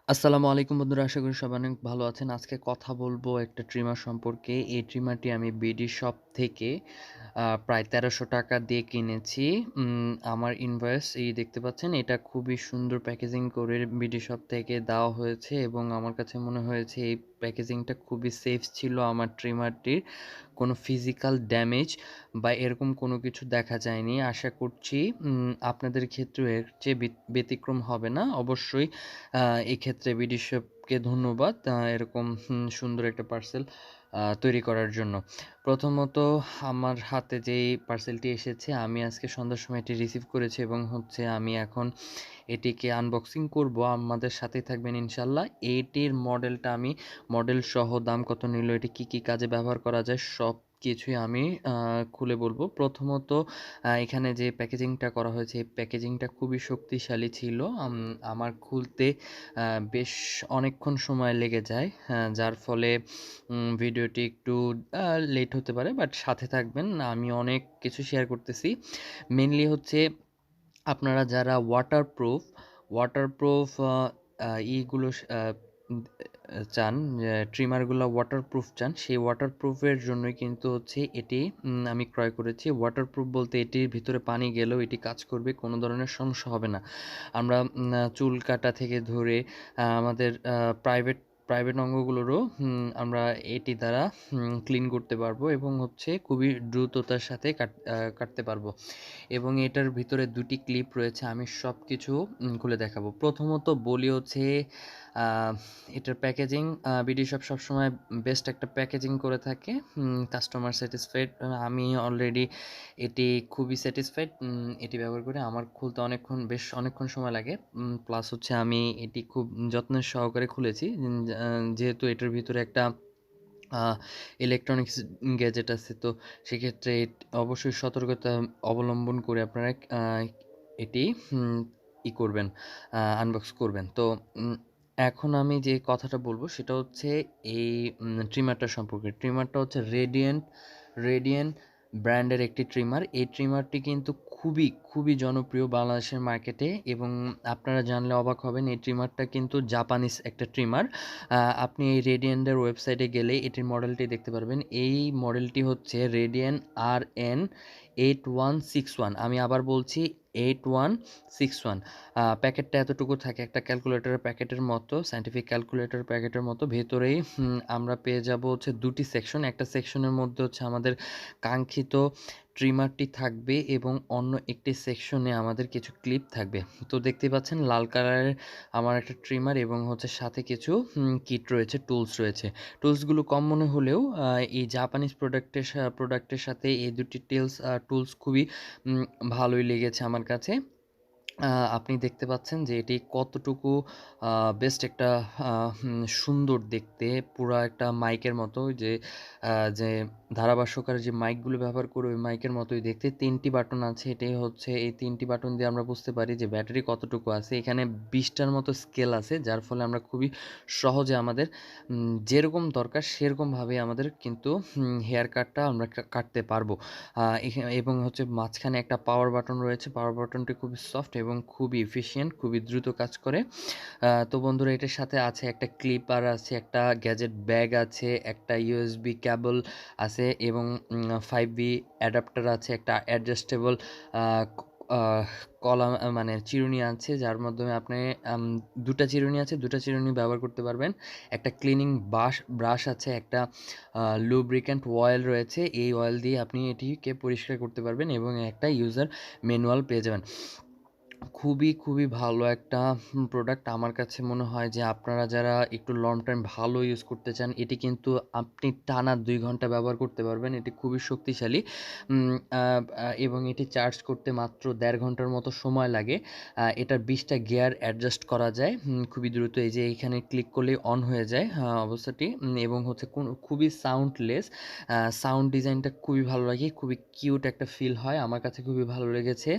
আসসালামু আলাইকুম বন্ধুরা, আশা করি সবাই অনেক ভালো আছেন। আজকে কথা বলবো একটা ট্রিমার সম্পর্কে। এই ট্রিমারটি আমি বিডি শপ থেকে প্রায় ৳১৩০০ দিয়ে কিনেছি। আমার ইনভয়েস দেখতে পাচ্ছেন। এটা খুবই সুন্দর প্যাকেজিং করে বিডি শপ থেকে দেওয়া হয়েছে এবং আমার কাছে মনে হয়েছে এই প্যাকেজিংটা খুবই সেফ ছিল আমার ট্রিমারটির। কোনো ফিজিক্যাল ড্যামেজ বা এরকম কোনো কিছু দেখা যায়নি। আশা করছি আপনাদের ক্ষেত্রেও এর চেয়ে ব্যতিক্রম হবে না। অবশ্যই এক্ষেত্রে বিডি শপকে ধন্যবাদ এরকম সুন্দর একটা পার্সেল তৈরি করার জন্য। প্রথমত আমার হাতে যেই পার্সেলটি এসেছে আমি আজকে সন্ধ্যার সময় এটি রিসিভ করেছি এবং আমি এখন এটিকে আনবক্সিং করব। আমাদের সাথেই থাকবেন ইনশাআল্লাহ। এটির মডেলটা আমি মডেল সহ দাম কত নিল, এটি কি কাজে ব্যবহার করা যায় সবকিছুই আমি খুলে বলব। প্রথমত এখানে যে প্যাকেজিংটা করা হয়েছে এই প্যাকেজিংটা খুবই শক্তিশালী ছিল। আমার খুলতে বেশ অনেকক্ষণ সময় লেগে যায়, যার ফলে ভিডিওটি একটু লেট হতে পারে, বাট সাথে থাকবেন। আমি অনেক কিছু শেয়ার করতেছি। মেইনলি হচ্ছে আপনারা যারা ওয়াটারপ্রুফ ইগুলো চান, ট্রিমারগুলো ওয়াটারপ্রুফ চান, সেই ওয়াটারপ্রুফের জন্যই কিন্তু এটি আমি ক্রয় করেছি। ওয়াটারপ্রুফ বলতে এটির ভিতরে পানি গেলেও এটি কাজ করবে, কোনো ধরনের সমস্যা হবে না। আমরা চুল কাটা থেকে ধরে আমাদের প্রাইভেট অঙ্গগুলোরও আমরা এটি দ্বারা ক্লিন করতে পারবো এবং খুবই দ্রুততার সাথে কাটতে পারবো। এবং এটার ভিতরে ২ টি ক্লিপ রয়েছে। আমি সবকিছু খুলে দেখাবো। প্রথমত বলি আ এটার প্যাকেজিং, বিডি শপ সবসময় বেস্ট একটা প্যাকেজিং করে থাকে। Customer satisfied. আমি অলরেডি এটি খুবই স্যাটিসফাইড এটি ব্যবহার করে। আমার খুলতে বেশ অনেকক্ষণ সময় লাগে। প্লাস আমি এটি খুব যত্নের সহকারে খুলেছি। যেহেতু এটার ভিতরে একটা আ ইলেকট্রনিক্স গ্যাজেট আছে, তো সেক্ষেত্রে অবশ্যই সতর্কতা অবলম্বন করে আপনারা এটি হুম করবেন, আনবক্স করবেন। তো এখন আমি যে কথাটা বলব সেটা এই ট্রিমারটা সম্পর্কে। ট্রিমারটা রেডিয়েন্ট ব্র্যান্ডের একটি ট্রিমার। এই ট্রিমারটি কিন্তু খুবই জনপ্রিয় বাংলাদেশের মার্কেটে এবং আপনারা জানলে অবাক হবেন, এই ট্রিমারটা কিন্তু জাপানিজ একটা ট্রিমার। আপনি এই রেডিয়েন্টের ওয়েবসাইটে গেলে এটির মডেলটি দেখতে পারবেন। এই মডেলটি রেডিয়েন RN8161। আমি আবার বলছি 8161। প্যাকেটটা এতটুকু থাকে, একটা ক্যালকুলেটরের প্যাকেটের মতো, সায়েন্টিফিক ক্যালকুলেটর প্যাকেটের মতো। ভেতরেই আমরা পেয়ে যাব ২টি সেকশন। একটা সেকশনের মধ্যে আমাদের কাঙ্ক্ষিত ট্রিমারটি থাকবে এবং অন্য একটি সেকশনে আমাদের কিছু ক্লিপ থাকবে। তো দেখতেই পাচ্ছেন লাল কালারের আমার একটা ট্রিমার এবং সাথে কিছু কিট রয়েছে, টুলস রয়েছে। টুলসগুলো কম মনে হলেও এই জাপানিজ প্রোডাক্টের সাথে এই ২টি টুলস খুবই ভালোই লেগেছে আমার কাছে। আপনি দেখতে পাচ্ছেন যে এটি কতটুকু বেস্ট একটা সুন্দর দেখতে, পুরা একটা মাইকের মতো, যে ধারাভাষ্যকার যে মাইকগুলো ব্যবহার করে ওই মাইকের মতোই দেখতে। ৩টি বাটন আছে। এটাই এই ৩টি বাটন দিয়ে আমরা বুঝতে পারি যে ব্যাটারি কতটুকু আছে। এখানে ২০টার মতো স্কেল আছে, যার ফলে আমরা খুবই সহজে আমাদের যেরকম দরকার সেরকমভাবে আমাদের কিন্তু হেয়ার কাটটা আমরা কাটতে পারবো। এবং মাঝখানে একটা পাওয়ার বাটন রয়েছে। পাওয়ার বাটনটি খুবই সফট এবং খুবই এফিশিয়েন্ট, খুবই দ্রুত কাজ করে। তো বন্ধুরা, এটার সাথে আছে একটা ক্লিপার আছে, একটা গ্যাজেট ব্যাগ আছে, একটা ইউএসবি কেবল আছে এবং 5V অ্যাডাপ্টার আছে, একটা অ্যাডজাস্টেবল আ আ কলাম, মানে চিরুনি আছে, যার মাধ্যমে আপনি ২টা চিরুনি আছে, ২টা চিরুনি ব্যবহার করতে পারবেন। একটা ক্লিনিং ব্রাশ আছে, একটা লুব্রিক্যান্ট অয়েল রয়েছে। এই অয়েল দিয়ে আপনি এটিকে পরিষ্কার করতে পারবেন এবং একটা ইউজার ম্যানুয়াল পেয়ে যাবেন। খুবই ভালো একটা প্রোডাক্ট। আমার কাছে মনে হয় যে আপনারা যারা একটু লং টাইম ভালো ইউজ করতে চান, এটি কিন্তু আপনি টানা ২ ঘন্টা ব্যবহার করতে পারবেন। এটি খুবই শক্তিশালী উম আ আ এবং এটি চার্জ করতে মাত্র ১.৫ ঘন্টার মতো সময় লাগে। এটার ২০টা গিয়ার অ্যাডজাস্ট করা যায় খুবই দ্রুত। এই যে এইখানে ক্লিক করলেই অন হয়ে যায় অবস্থাটি, এবং খুবই সাউন্ডলেস। সাউন্ড ডিজাইনটা খুবই ভালো লাগে, খুবই কিউট একটা ফিল হয়। আমার কাছে খুবই ভালো লেগেছে।